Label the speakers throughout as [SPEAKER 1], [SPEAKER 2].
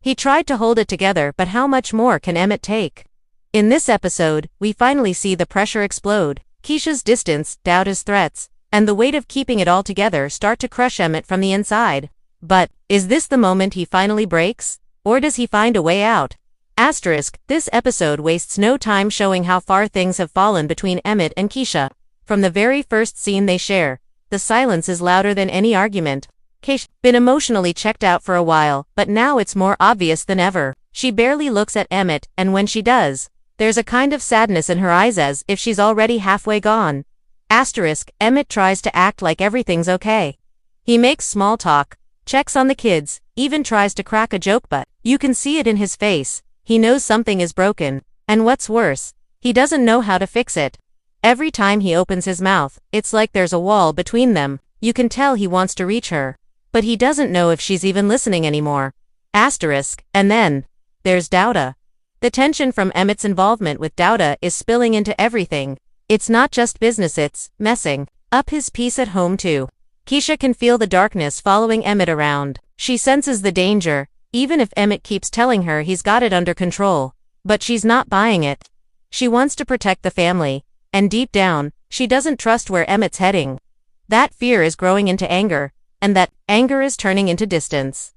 [SPEAKER 1] He tried to hold it together, but how much more can Emmett take? In this episode, we finally see the pressure explode. Keisha's distance, Douda's threats, and the weight of keeping it all together start to crush Emmett from the inside. But, is this the moment he finally breaks? Or does he find a way out? This episode wastes no time showing how far things have fallen between Emmett and Keisha. From the very first scene they share, the silence is louder than any argument. Keisha's been emotionally checked out for a while, but now it's more obvious than ever. She barely looks at Emmett, and when she does, there's a kind of sadness in her eyes as if she's already halfway gone. Emmett tries to act like everything's okay. He makes small talk, checks on the kids, even tries to crack a joke, but you can see it in his face. He knows something is broken, and what's worse, he doesn't know how to fix it. Every time he opens his mouth, it's like there's a wall between them. You can tell he wants to reach her, but he doesn't know if she's even listening anymore. And then, there's Douda. The tension from Emmett's involvement with Douda is spilling into everything. It's not just business, it's messing up his peace at home too. Keisha can feel the darkness following Emmett around. She senses the danger, even if Emmett keeps telling her he's got it under control. But she's not buying it. She wants to protect the family, and deep down, she doesn't trust where Emmett's heading. That fear is growing into anger, and that anger is turning into distance.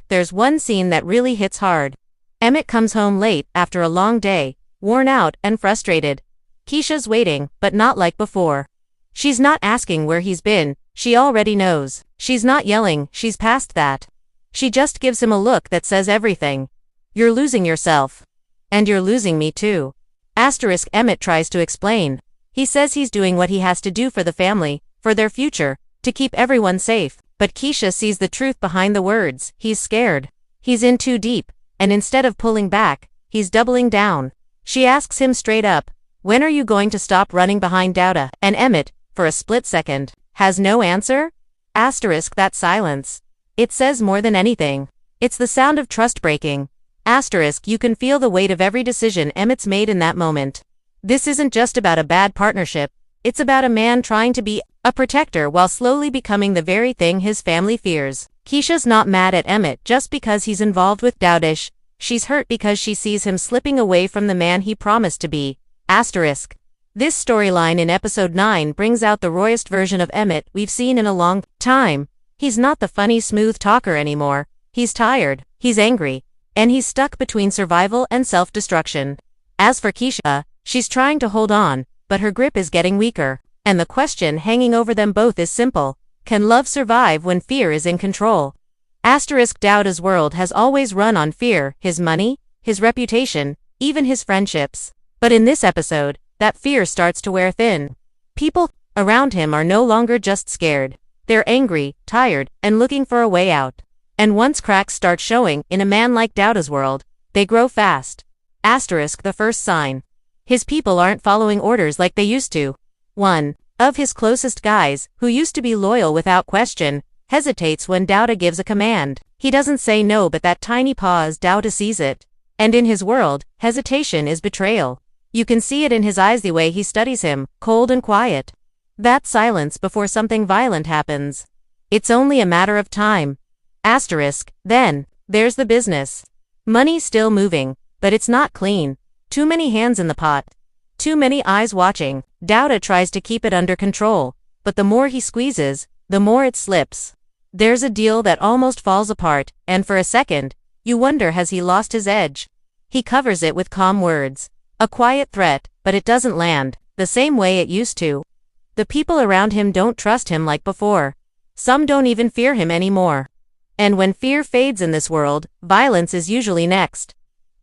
[SPEAKER 1] There's one scene that really hits hard. Emmett comes home late after a long day, worn out and frustrated. Keisha's waiting, but not like before. She's not asking where he's been, she already knows. She's not yelling, she's past that. She just gives him a look that says everything. You're losing yourself. And you're losing me too. Emmett tries to explain. He says he's doing what he has to do for the family, for their future, to keep everyone safe. But Keisha sees the truth behind the words. He's scared. He's in too deep, and instead of pulling back, he's doubling down. She asks him straight up, when are you going to stop running behind Douda? And Emmett, for a split second, has no answer? That silence. It says more than anything. It's the sound of trust breaking. You can feel the weight of every decision Emmett's made in that moment. This isn't just about a bad partnership, it's about a man trying to be a protector while slowly becoming the very thing his family fears. Keisha's not mad at Emmett just because he's involved with Douda. She's hurt because she sees him slipping away from the man he promised to be. This storyline in episode 9 brings out the rawest version of Emmett we've seen in a long time. He's not the funny, smooth talker anymore. He's tired, he's angry, and he's stuck between survival and self-destruction. As for Keisha, she's trying to hold on, but her grip is getting weaker. And the question hanging over them both is simple. Can love survive when fear is in control? Douda's world has always run on fear, his money, his reputation, even his friendships. But in this episode, that fear starts to wear thin. People around him are no longer just scared. They're angry, tired, and looking for a way out. And once cracks start showing in a man like Douda's world, they grow fast. The first sign. His people aren't following orders like they used to. One of his closest guys, who used to be loyal without question, hesitates when Douda gives a command. He doesn't say no, but that tiny pause, Douda sees it. And in his world, hesitation is betrayal. You can see it in his eyes, the way he studies him, cold and quiet. That silence before something violent happens. It's only a matter of time. Then, there's the business. Money's still moving, but it's not clean. Too many hands in the pot. Too many eyes watching. Douda tries to keep it under control, but the more he squeezes, the more it slips. There's a deal that almost falls apart, and for a second, you wonder, has he lost his edge? He covers it with calm words. A quiet threat, but it doesn't land the same way it used to. The people around him don't trust him like before. Some don't even fear him anymore. And when fear fades in this world, violence is usually next.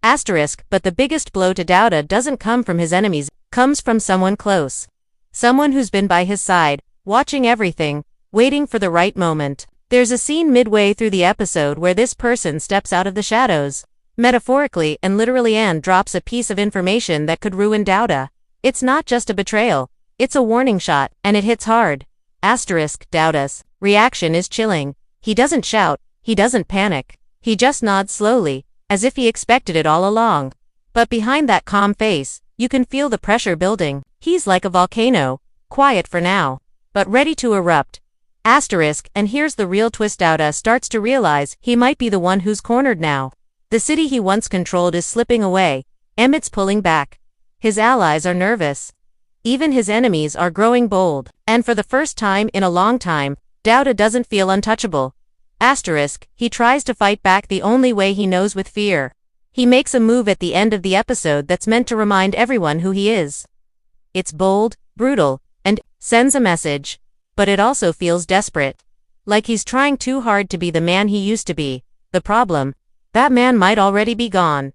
[SPEAKER 1] But the biggest blow to Douda doesn't come from his enemies, comes from someone close. Someone who's been by his side, watching everything, waiting for the right moment. There's a scene midway through the episode where this person steps out of the shadows, metaphorically and literally, and drops a piece of information that could ruin Douda. It's not just a betrayal, it's a warning shot, and it hits hard. Douda's reaction is chilling. He doesn't shout, he doesn't panic. He just nods slowly, as if he expected it all along. But behind that calm face, you can feel the pressure building. He's like a volcano, quiet for now, but ready to erupt. And here's the real twist: Douda starts to realize he might be the one who's cornered now. The city he once controlled is slipping away. Emmett's pulling back. His allies are nervous. Even his enemies are growing bold. And for the first time in a long time, Douda doesn't feel untouchable. He tries to fight back the only way he knows, with fear. He makes a move at the end of the episode that's meant to remind everyone who he is. It's bold, brutal, and sends a message. But it also feels desperate. Like he's trying too hard to be the man he used to be. The problem? That man might already be gone.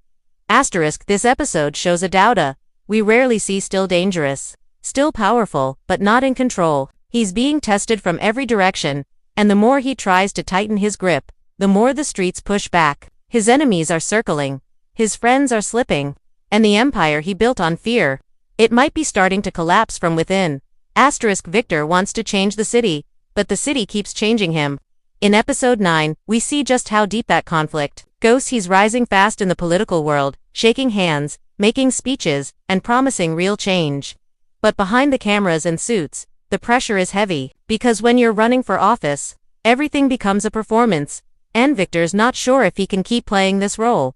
[SPEAKER 1] This episode shows a Douda we rarely see, still dangerous, still powerful, but not in control. He's being tested from every direction, and the more he tries to tighten his grip, the more the streets push back. His enemies are circling. His friends are slipping. And the empire he built on fear, it might be starting to collapse from within. Victor wants to change the city, but the city keeps changing him. In episode 9, we see just how deep that conflict goes. He's rising fast in the political world, shaking hands, making speeches, and promising real change. But behind the cameras and suits, the pressure is heavy, because when you're running for office, everything becomes a performance, and Victor's not sure if he can keep playing this role.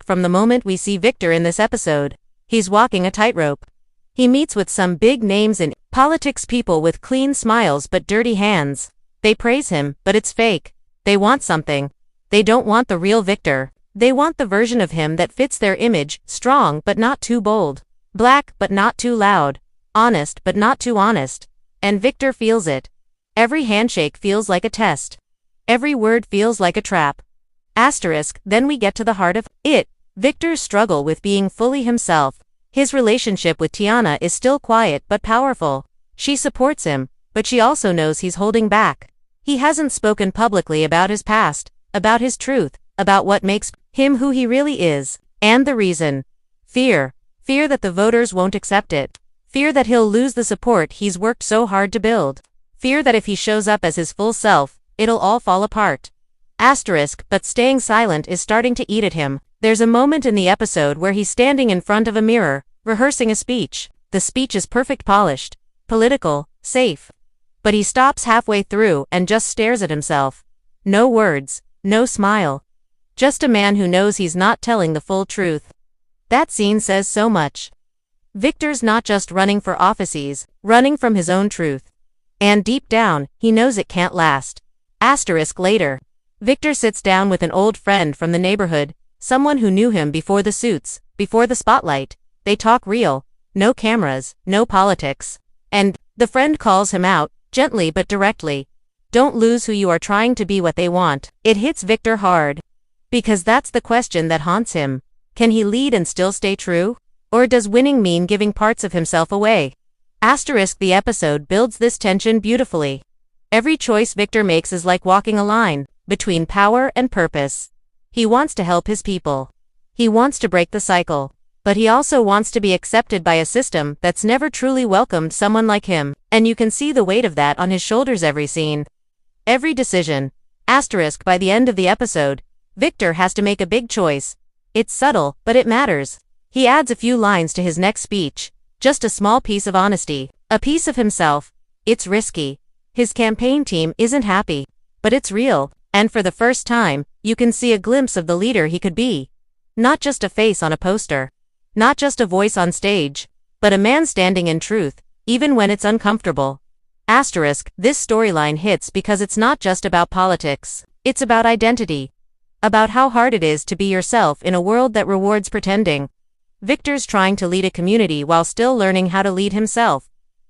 [SPEAKER 1] From the moment we see Victor in this episode, he's walking a tightrope. He meets with some big names in politics, people with clean smiles but dirty hands. They praise him, but it's fake. They want something. They don't want the real Victor. They want the version of him that fits their image, strong but not too bold, black but not too loud, honest but not too honest. And Victor feels it. Every handshake feels like a test. Every word feels like a trap. Then we get to the heart of it. Victor's struggle with being fully himself. His relationship with Tiana is still quiet but powerful. She supports him, but she also knows he's holding back. He hasn't spoken publicly about his past, about his truth, about what makes him who he really is. And the reason? Fear. Fear that the voters won't accept it. Fear that he'll lose the support he's worked so hard to build. Fear that if he shows up as his full self, it'll all fall apart. But staying silent is starting to eat at him. There's a moment in the episode where he's standing in front of a mirror, rehearsing a speech. The speech is perfect, polished, political, safe. But he stops halfway through and just stares at himself. No words, no smile. Just a man who knows he's not telling the full truth. That scene says so much. Victor's not just running for office, he's running from his own truth. And deep down, he knows it can't last. Later. Victor sits down with an old friend from the neighborhood, someone who knew him before the suits, before the spotlight. They talk real, no cameras, no politics. And the friend calls him out, gently but directly. Don't lose who you are trying to be, what they want. It hits Victor hard. Because that's the question that haunts him. Can he lead and still stay true? Or does winning mean giving parts of himself away? The episode builds this tension beautifully. Every choice Victor makes is like walking a line between power and purpose. He wants to help his people. He wants to break the cycle. But he also wants to be accepted by a system that's never truly welcomed someone like him. And you can see the weight of that on his shoulders every scene. Every decision. By the end of the episode, Victor has to make a big choice. It's subtle, but it matters. He adds a few lines to his next speech. Just a small piece of honesty. A piece of himself. It's risky. His campaign team isn't happy. But it's real. And for the first time, you can see a glimpse of the leader he could be. Not just a face on a poster. Not just a voice on stage. But a man standing in truth, even when it's uncomfortable. This storyline hits because it's not just about politics. It's about identity. About how hard it is to be yourself in a world that rewards pretending. Victor's trying to lead a community while still learning how to lead himself.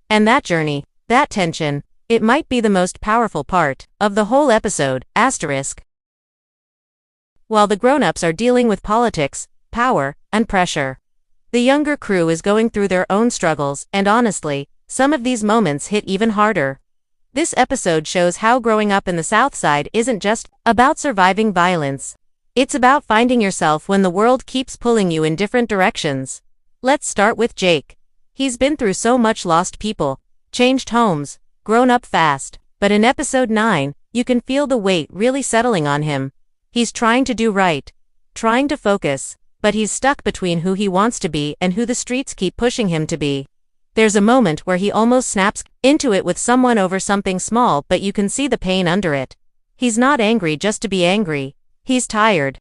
[SPEAKER 1] And that journey, that tension, it might be the most powerful part of the whole episode. While the grown-ups are dealing with politics, power, and pressure, the younger crew is going through their own struggles, and honestly, some of these moments hit even harder. This episode shows how growing up in the South Side isn't just about surviving violence. It's about finding yourself when the world keeps pulling you in different directions. Let's start with Jake. He's been through so much, lost people, changed homes, grown up fast, but in episode 9, you can feel the weight really settling on him. He's trying to do right, trying to focus, but he's stuck between who he wants to be and who the streets keep pushing him to be. There's a moment where he almost snaps into it with someone over something small, but you can see the pain under it. He's not angry just to be angry. He's tired.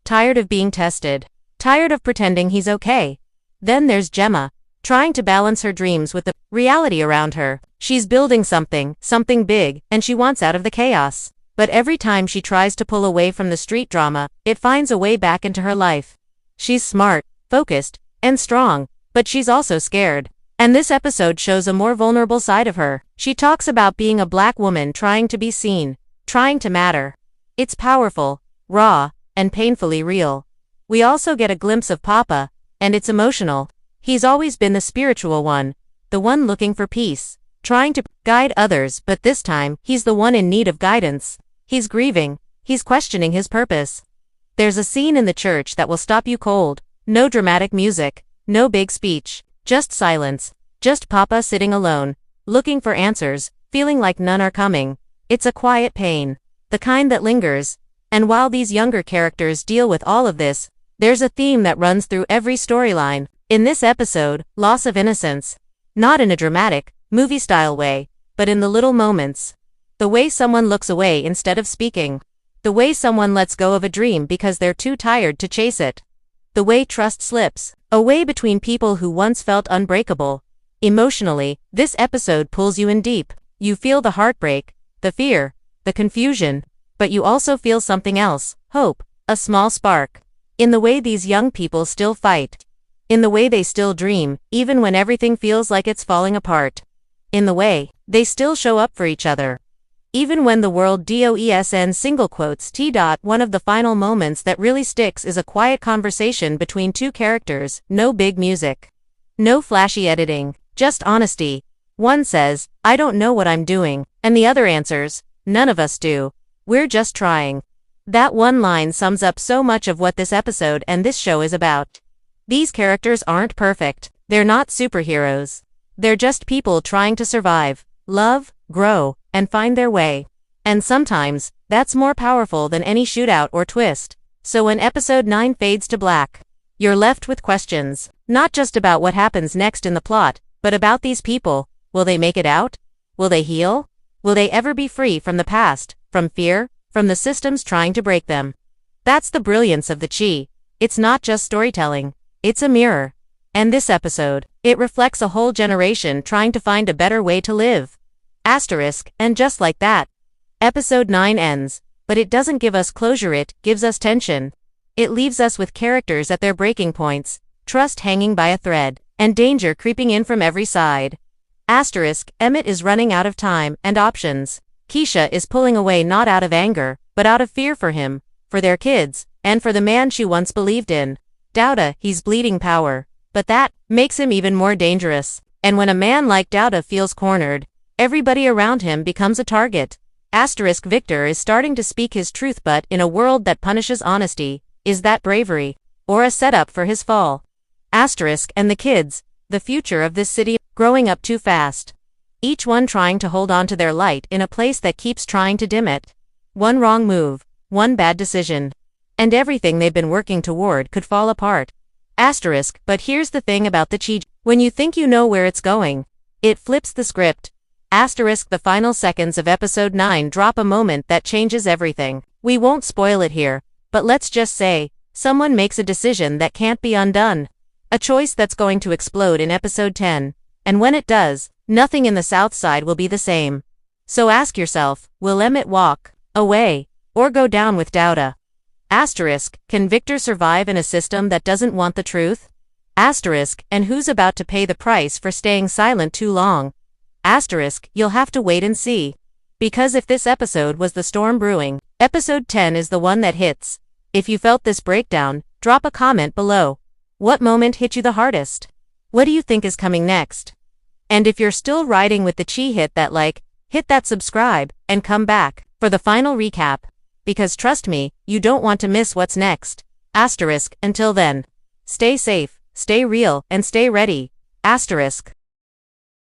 [SPEAKER 1] Tired of being tested. Tired of pretending he's okay. Then there's Jemma, trying to balance her dreams with the reality around her. She's building something big, and she wants out of the chaos. But every time she tries to pull away from the street drama, it finds a way back into her life. She's smart, focused, and strong, but she's also scared. And this episode shows a more vulnerable side of her. She talks about being a black woman trying to be seen, trying to matter. It's powerful, raw, and painfully real. We also get a glimpse of Papa, and it's emotional. He's always been the spiritual one, the one looking for peace, trying to guide others, but this time, he's the one in need of guidance. He's grieving. He's questioning his purpose. There's a scene in the church that will stop you cold. No dramatic music, no big speech, just silence, just Papa sitting alone, looking for answers, feeling like none are coming. It's a quiet pain, the kind that lingers. And while these younger characters deal with all of this, there's a theme that runs through every storyline. In this episode, loss of innocence. Not in a dramatic, movie-style way, but in the little moments. The way someone looks away instead of speaking. The way someone lets go of a dream because they're too tired to chase it. The way trust slips away between people who once felt unbreakable. Emotionally, this episode pulls you in deep. You feel the heartbreak, the fear, the confusion, but you also feel something else, hope, a small spark. In the way these young people still fight. In the way they still dream, even when everything feels like it's falling apart. In the way they still show up for each other. Even when the world doesn't single quotes T. One of the final moments that really sticks is a quiet conversation between two characters, no big music. No flashy editing, just honesty. One says, "I don't know what I'm doing," and the other answers, "None of us do. We're just trying." That one line sums up so much of what this episode and this show is about. These characters aren't perfect. They're not superheroes. They're just people trying to survive, love, grow, and find their way. And sometimes, that's more powerful than any shootout or twist. So when episode 9 fades to black, you're left with questions, not just about what happens next in the plot, but about these people. Will they make it out? Will they heal? Will they ever be free from the past, from fear, from the systems trying to break them? That's the brilliance of the Chi. It's not just storytelling. It's a mirror. And this episode, it reflects a whole generation trying to find a better way to live. And just like that, episode 9 ends, but it doesn't give us closure, it gives us tension. It leaves us with characters at their breaking points, trust hanging by a thread, and danger creeping in from every side. Emmett is running out of time and options. Keisha is pulling away not out of anger, but out of fear for him, for their kids, and for the man she once believed in. Douda, he's bleeding power, but that makes him even more dangerous. And when a man like Douda feels cornered, everybody around him becomes a target. Victor is starting to speak his truth, but in a world that punishes honesty, is that bravery, or a setup for his fall? And the kids, the future of this city, growing up too fast. Each one trying to hold on to their light in a place that keeps trying to dim it. One wrong move, one bad decision, and everything they've been working toward could fall apart. But here's the thing about the Chi. When you think you know where it's going, it flips the script. The final seconds of episode 9 drop a moment that changes everything. We won't spoil it here, but let's just say, someone makes a decision that can't be undone. A choice that's going to explode in episode 10. And when it does, nothing in the South Side will be the same. So ask yourself, will Emmett walk away, or go down with Douda? Can Victor survive in a system that doesn't want the truth? And who's about to pay the price for staying silent too long? You'll have to wait and see. Because if this episode was the storm brewing, episode 10 is the one that hits. If you felt this breakdown, drop a comment below. What moment hit you the hardest? What do you think is coming next? And if you're still riding with the Chi, hit that like, hit that subscribe, and come back for the final recap. Because trust me, you don't want to miss what's next. Until then, stay safe, stay real, and stay ready.